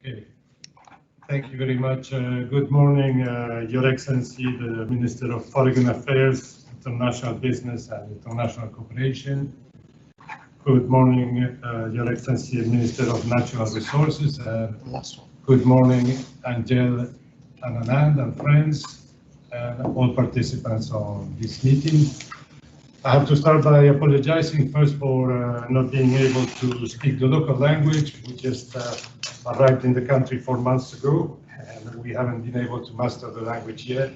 Okay. Thank you very much. Good morning, Your Excellency, the Minister of Foreign Affairs, International Business and International Cooperation. Good morning, Your Excellency, Minister of Natural Resources. Good morning, Angel and Anand and friends, and all participants on this meeting. I have to start by apologizing first for not being able to speak the local language. We just arrived in the country 4 months ago, and we haven't been able to master the language yet.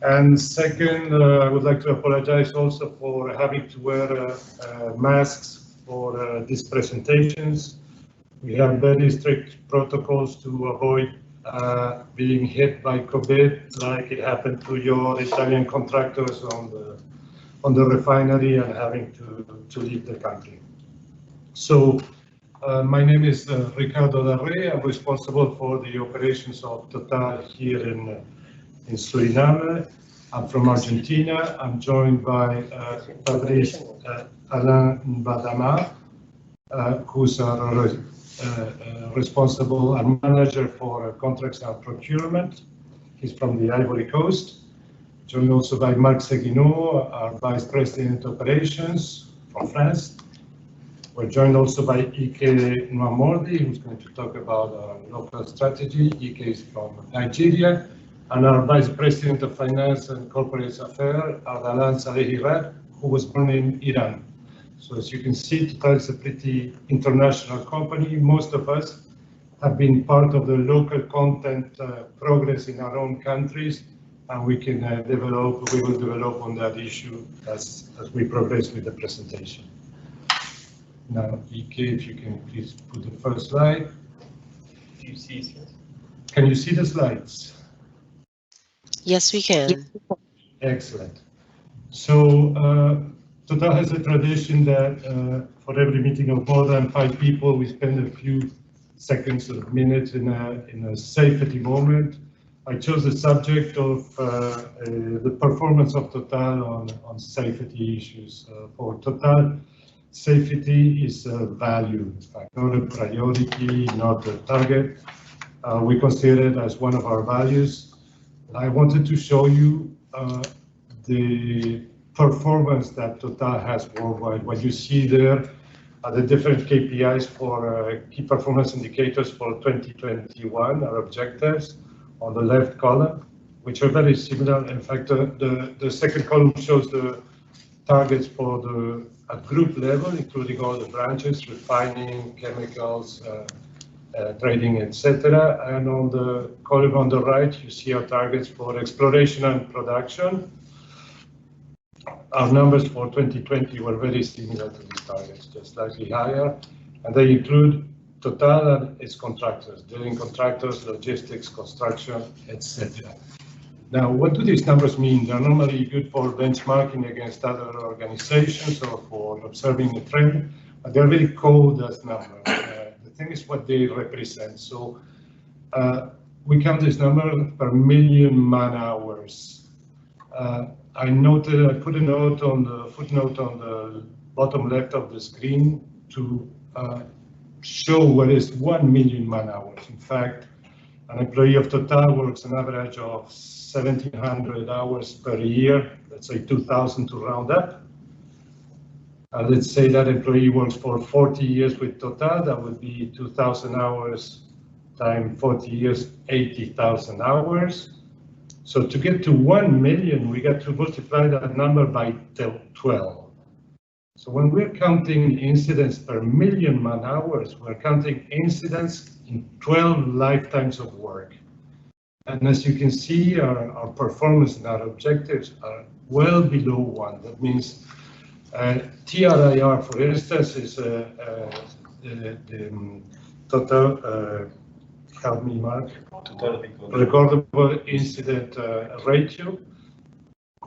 And second, I would like to apologize also for having to wear masks for these presentations. We have very strict protocols to avoid being hit by COVID, like it happened to your Italian contractors on the refinery and having to leave the country. So my name is Ricardo Darre. I'm responsible for the operations of Total here in Suriname. I'm from Argentina. I'm joined by Patrice Alain Badama, who's our responsible and manager for contracts and procurement. He's from the Ivory Coast. Joined also by Marc Seguinot, our Vice President Operations from France. We're joined also by Ike Nwamordi, who's going to talk about our local strategy. Ike is from Nigeria. And our Vice President of Finance and Corporate Affairs, Ardalan Saleh, who was born in Iran. So as you can see, Total is a pretty international company. Most of us have been part of the local content progress in our own countries, and we will develop on that issue as we progress with the presentation. Now, Ike, if you can please put the first slide. Do you see it? Can you see the slides? Yes, we can. Excellent. So Total has a tradition that for every meeting of more than 5 people, we spend a few seconds or minutes in a safety moment. I chose the subject of the performance of Total on safety issues. For Total, safety is a value, in fact, not a priority, not a target. We consider it as one of our values. I wanted to show you the performance that Total has worldwide. What you see there are the different KPIs for key performance indicators for 2021, our objectives on the left column, which are very similar. In fact, the second column shows the targets for at group level, including all the branches, refining, chemicals, trading, etc. And on the column on the right, you see our targets for exploration and production. Our numbers for 2020 were very similar to these targets, just slightly higher, and they include Total and its contractors, drilling contractors, logistics, construction, etc. Now, what do these numbers mean? They're normally good for benchmarking against other organizations or for observing a trend, but they're very cold as numbers. The thing is what they represent. So we count this number per million man-hours. I put a note on the footnote on the bottom left of the screen to show what is 1 million man-hours. In fact, an employee of Total works an average of 1,700 hours per year, let's say 2,000 to round up. Let's say that employee works for 40 years with Total, that would be 2,000 hours times 40 years, 80,000 hours. So to get to 1 million, we got to multiply that number by 12. So when we're counting incidents per million man-hours, we're counting incidents in 12 lifetimes of work. And as you can see, our performance and our objectives are well below 1. That means TRIR, for instance, is the total, help me, Mark, recordable incident ratio,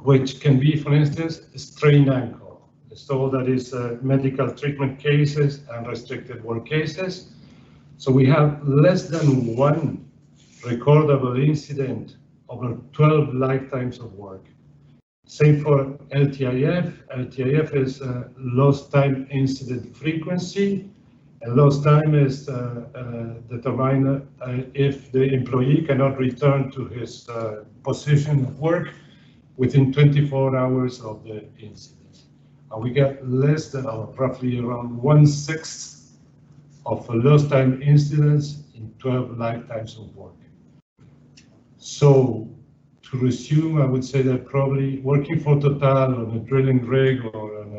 which can be, for instance, a sprained ankle. So that is medical treatment cases and restricted work cases. So we have less than 1 recordable incident over 12 lifetimes of work. Same for LTIF. LTIF is lost time incident frequency. And lost time is determined if the employee cannot return to his position of work within 24 hours of the incident. And we get less than, roughly around 1/6 of lost time incidents in 12 lifetimes of work. So to resume, I would say that probably working for Total on a drilling rig or on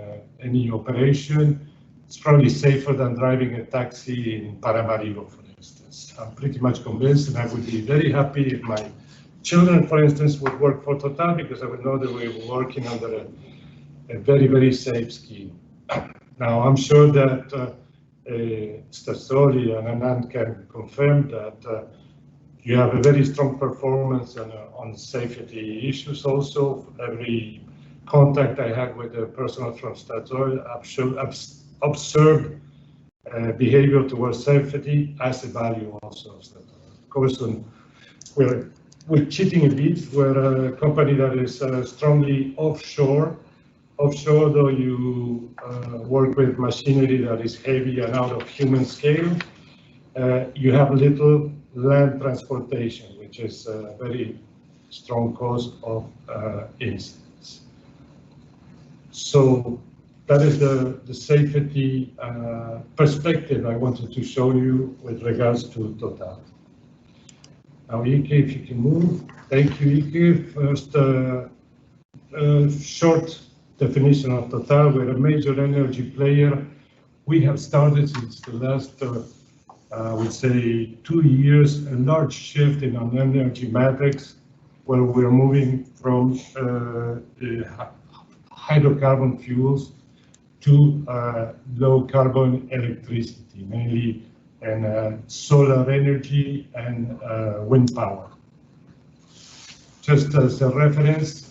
any operation, it's probably safer than driving a taxi in Paramaribo, for instance. I'm pretty much convinced, and I would be very happy if my children, for instance, would work for Total, because I would know that we were working under a very, very safe scheme. Now, I'm sure that Stasoli and Anand can confirm that you have a very strong performance on safety issues also. Every contact I had with the personnel from Statoil observed behavior towards safety as a value also of Statoil. Of course, we're cheating a bit. We're a company that is strongly offshore. Offshore, though, you work with machinery that is heavy and out of human scale. You have little land transportation, which is a very strong cause of incidents. So that is the safety perspective I wanted to show you with regards to Total. Now, Ike, if you can move. Thank you, Ike. First, short definition of Total. We're a major energy player. We have started since the last I would say 2 years, a large shift in our energy matrix, where we're moving from hydrocarbon fuels to low carbon electricity, mainly in solar energy and wind power. Just as a reference,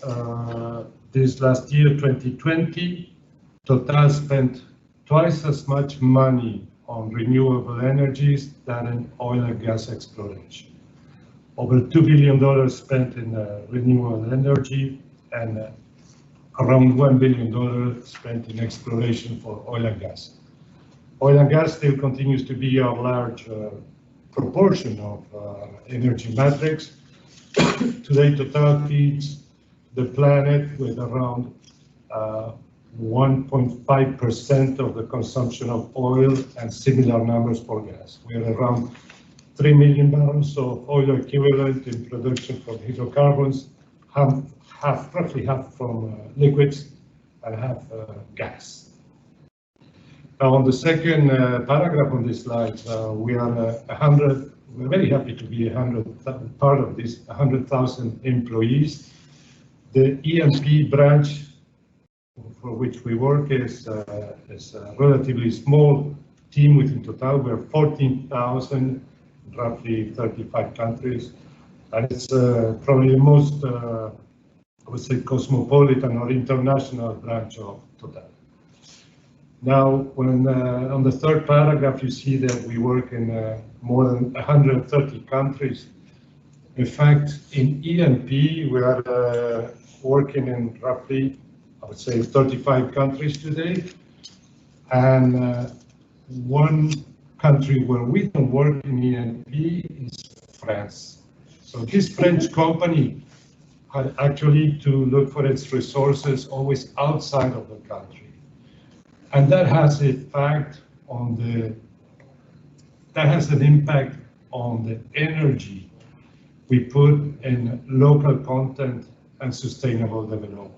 this last year, 2020, Total spent twice as much money on renewable energies than in oil and gas exploration. Over $2 billion spent in renewable energy and around $1 billion spent in exploration for oil and gas. Oil and gas still continues to be a large proportion of energy matrix. Today, Total feeds the planet with around 1.5% of the consumption of oil and similar numbers for gas. We are around 3 million barrels of oil equivalent in production from hydrocarbons, roughly half from liquids and half gas. Now, on the second paragraph on this slide, we're very happy to be part of this 100,000 employees. The E&P branch for which we work is a relatively small team within Total. We're 14,000, roughly 35 countries, and it's probably the most, I would say, cosmopolitan or international branch of Total. Now, when on the third paragraph, you see that we work in more than 130 countries. In fact, in E&P, we are working in roughly, I would say, 35 countries today. And one country where we don't work in E&P is France. So this French company had actually to look for its resources always outside of the country. And that has an impact on the energy we put in local content and sustainable development.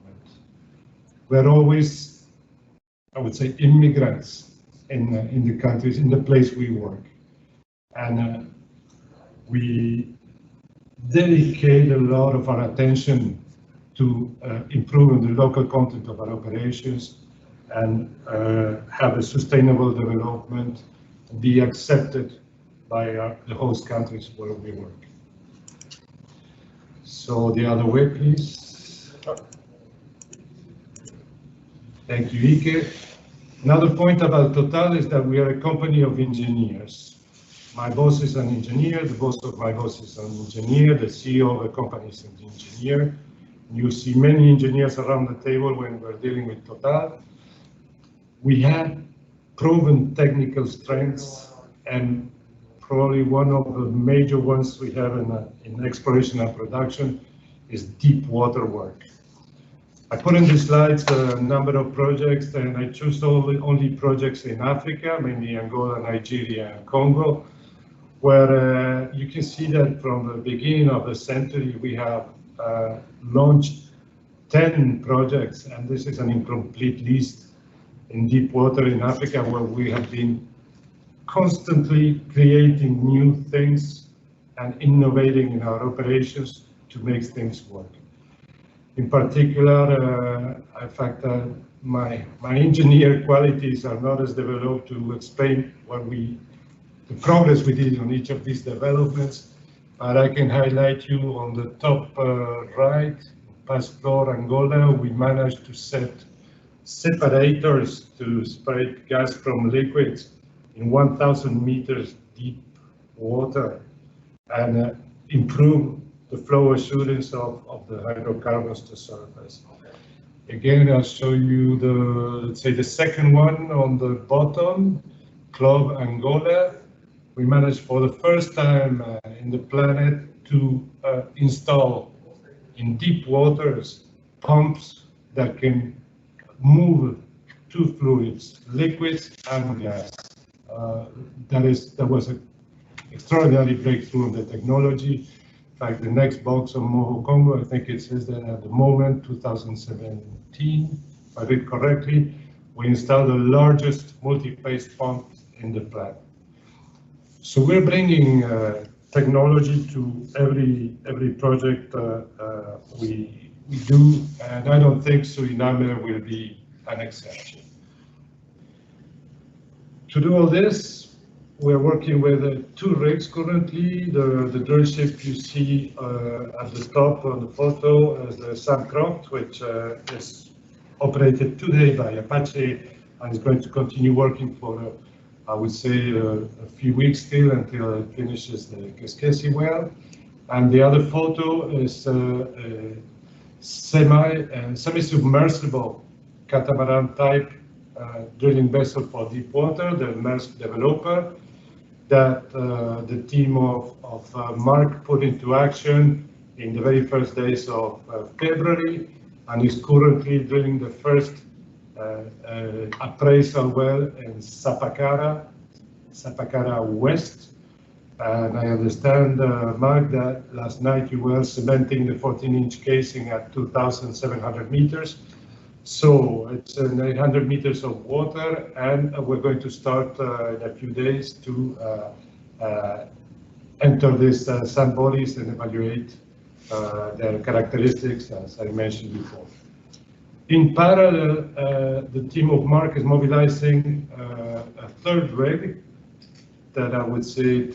We're always, I would say, immigrants in the countries, in the place we work. And we dedicate a lot of our attention to improving the local content of our operations and have a sustainable development, be accepted by the host countries where we work. So the other way, please. Thank you, Ike. Another point about Total is that we are a company of engineers. My boss is an engineer, the boss of my boss is an engineer, the CEO of the company is an engineer. You see many engineers around the table when we're dealing with Total. We have proven technical strengths, and probably one of the major ones we have in exploration and production is deep water work. I put in the slides a number of projects, and I chose only projects in Africa, mainly Angola, Nigeria, and Congo, where you can see that from the beginning of the century we have launched 10 projects, and this is an incomplete list in deep water in Africa, where we have been constantly creating new things and innovating in our operations to make things work. In particular, in fact, my engineer qualities are not as developed to explain the progress we did on each of these developments, but I can highlight you on the top right, Pastor Angola, we managed to set separators to separate gas from liquids in 1,000 meters deep water and improve the flow assurance of the hydrocarbons to surface. Again, I'll show you let's say the second one on the bottom, Club Angola. We managed for the first time in the planet to install in deep waters pumps that can move two fluids, liquids and gas. That was an extraordinary breakthrough in the technology. In fact, the next box on Moho Congo, I think it says that at the moment, 2017, if I read correctly, we installed the largest multi-phase pump in the planet. So we're bringing technology to every project we do, and I don't think Suriname will be an exception. To do all this, we're working with 2 rigs currently. The drill ship you see at the top on the photo is the Suncroft, which is operated today by Apache and is going to continue working for, I would say, a few weeks still until it finishes the Keskesi well. And the other photo is a semi-submersible catamaran type drilling vessel for deep water, the Maersk Developer, that the team of Mark put into action in the very first days of February, and is currently drilling the first appraisal well in Sapakara West. And I understand, Mark, that last night you were cementing the 14-inch casing at 2,700 meters. So it's 800 meters of water, and we're going to start in a few days to enter these sand bodies and evaluate their characteristics, as I mentioned before. In parallel, the team of Mark is mobilizing a 3rd rig that I would say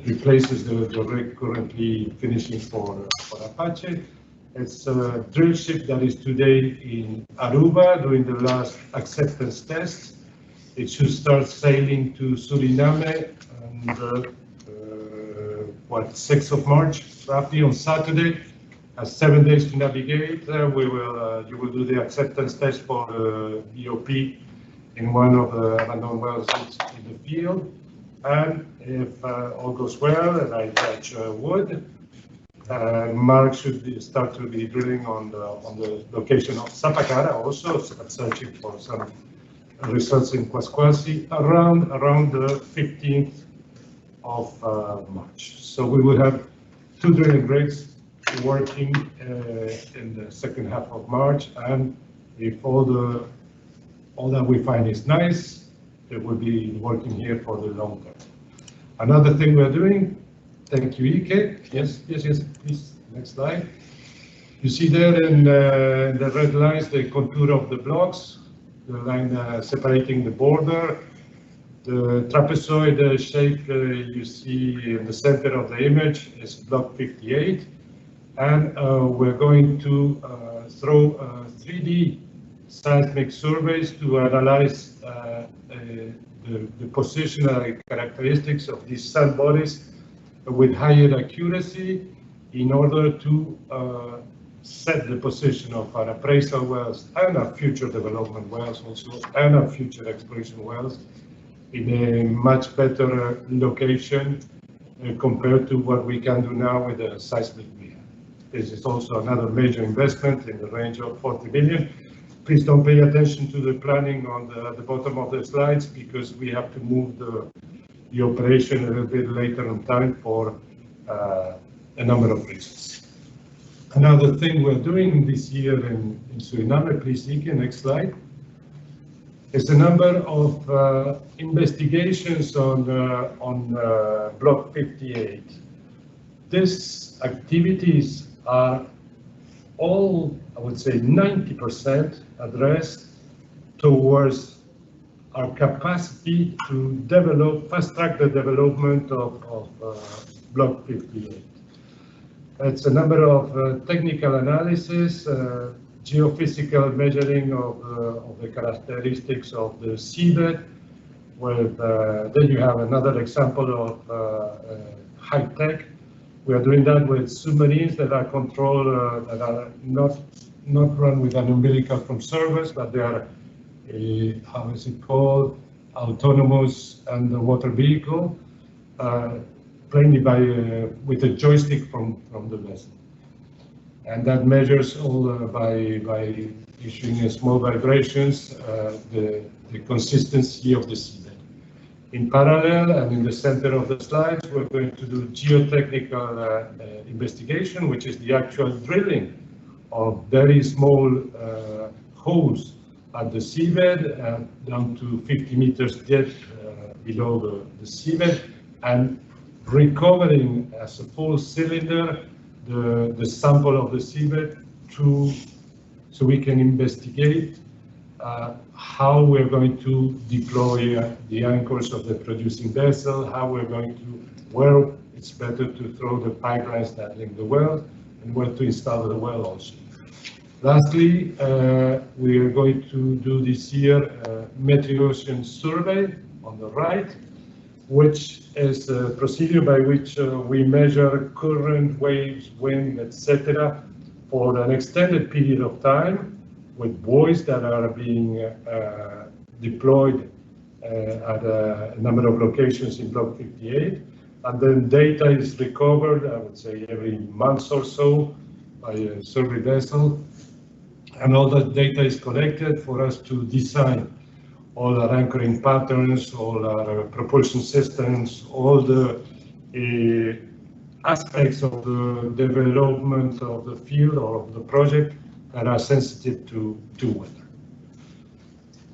replaces the rig currently finishing for Apache. It's a drill ship that is today in Aruba doing the last acceptance test. It should start sailing to Suriname on the 6th of March, roughly on Saturday. Has 7 days to navigate. You will do the acceptance test for the BOP in one of the abandoned wells in the field. And if all goes well, and I touch wood, Mark should start to be drilling on the location of Sapakara, also searching for some results in Kwaskwasi around the 15th of March. So we will have 2 drilling rigs working in the second half of March, and if all that we find is nice, it will be working here for the long term. Another thing we're doing, thank you, Ike. Yes, please, next slide. You see there in the red lines the contour of the blocks, the line separating the border. The trapezoid shape you see in the center of the image is block 58. And we're going to throw 3D seismic surveys to analyze the positional characteristics of these sand bodies with higher accuracy in order to set the position of our appraisal wells and our future development wells also, and our future exploration wells in a much better location compared to what we can do now with the seismic we have. This is also another major investment in the range of 40 million. Please don't pay attention to the planning on the bottom of the slides, because we have to move the operation a little bit later in time for a number of reasons. Another thing we're doing this year in Suriname, please, Ike, next slide, is a number of investigations on Block 58. These activities are all, I would say, 90% addressed towards our capacity to develop, fast-track the development of Block 58. It's a number of technical analysis, geophysical measuring of the characteristics of the seabed. Then you have another example of high tech. We are doing that with submarines that are controlled, that are not run with an umbilical from surface, but they are, how is it called, autonomous underwater vehicle, plainly with a joystick from the vessel. And that measures all by issuing small vibrations the consistency of the seabed. In parallel, and in the center of the slides, we're going to do geotechnical investigation, which is the actual drilling of very small holes at the seabed, down to 50 meters depth below the seabed, and recovering as a full cylinder the sample of the seabed so we can investigate how we're going to deploy the anchors of the producing vessel, how we're going to, where it's better to throw the pipelines that link the well, and where to install the well also. Lastly, we are going to do this year a Meteocean survey on the right, which is a procedure by which we measure current, waves, wind, etc. for an extended period of time with buoys that are being deployed at a number of locations in Block 58. And then data is recovered, I would say, every month or so by a survey vessel. And all that data is collected for us to design all our anchoring patterns, all our propulsion systems, all the aspects of the development of the field or of the project that are sensitive to weather.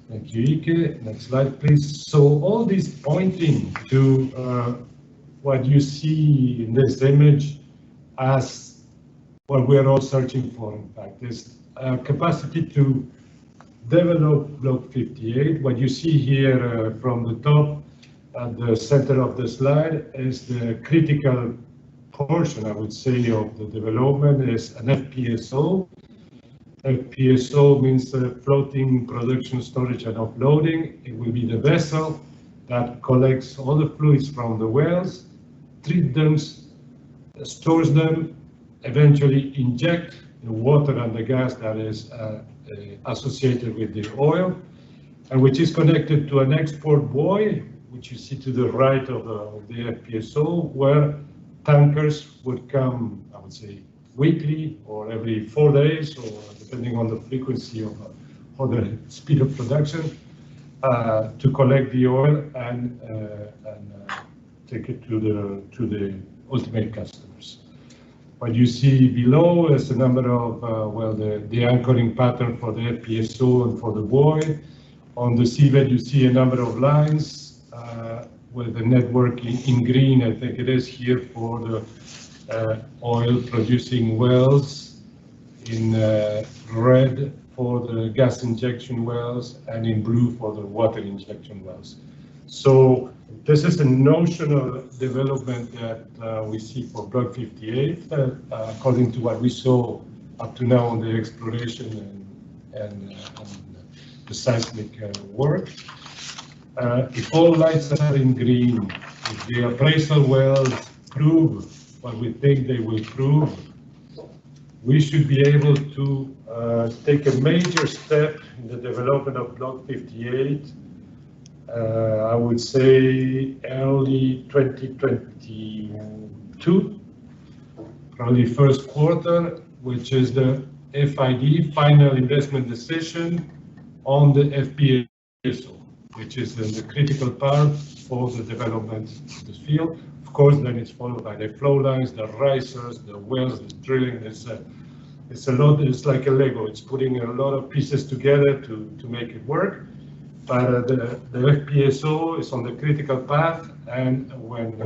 Thank you, Ike. Next slide, please. So all this pointing to what you see in this image as what we are all searching for, in fact, is capacity to develop Block 58. What you see here from the top at the center of the slide is the critical portion, I would say, of the development is an FPSO. FPSO means floating production, storage and offloading. It will be the vessel that collects all the fluids from the wells, treats them, stores them, eventually inject the water and the gas that is associated with the oil, and which is connected to an export buoy, which you see to the right of the FPSO, where tankers would come, I would say, weekly or every 4 days, or depending on the frequency or the speed of production, to collect the oil and take it to the ultimate customers. What you see below is a number of, the anchoring pattern for the FPSO and for the buoy. On the seabed, you see a number of lines with the network in green, I think it is here, for the oil producing wells, in red for the gas injection wells, and in blue for the water injection wells. So this is a notional development that we see for Block 58, according to what we saw up to now on the exploration and the seismic work. If all lights are in green, if the appraisal wells prove what we think they will prove, we should be able to take a major step in the development of Block 58. I would say early 2022, probably first quarter, which is the FID, final investment decision, on the FPSO, which is the critical part for the development of this field. Of course, then it's followed by the flow lines, the risers, the wells, the drilling. It's a lot. It's like a Lego. It's putting a lot of pieces together to make it work. But the FPSO is on the critical path, and when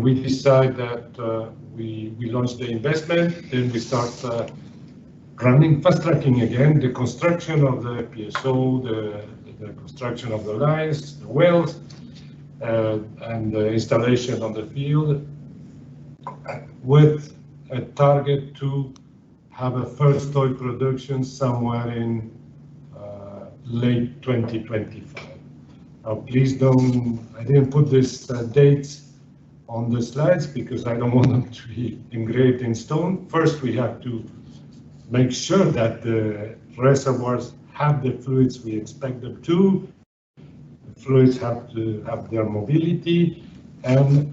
we decide that we launch the investment, then we start fast tracking again the construction of the FPSO, the construction of the lines, the wells, and the installation on the field, with a target to have a first oil production somewhere in late 2025. Now, please don't, I didn't put this dates on the slides because I don't want them to be engraved in stone. First, we have to make sure that the reservoirs have the fluids we expect them to. The fluids have to have their mobility, and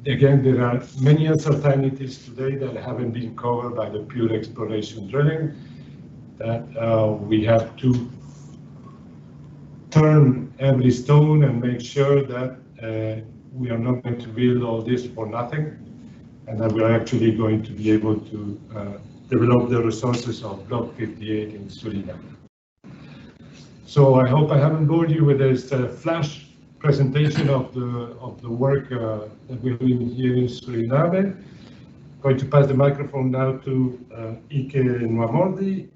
again, there are many uncertainties today that haven't been covered by the pure exploration drilling, that we have to turn every stone and make sure that we are not going to build all this for nothing, and that we're actually going to be able to develop the resources of Block 58 in Suriname. So I hope I haven't bored you with this flash presentation of the work that we're doing here in Suriname. I'm going to pass the microphone now to Ike Nwamordi,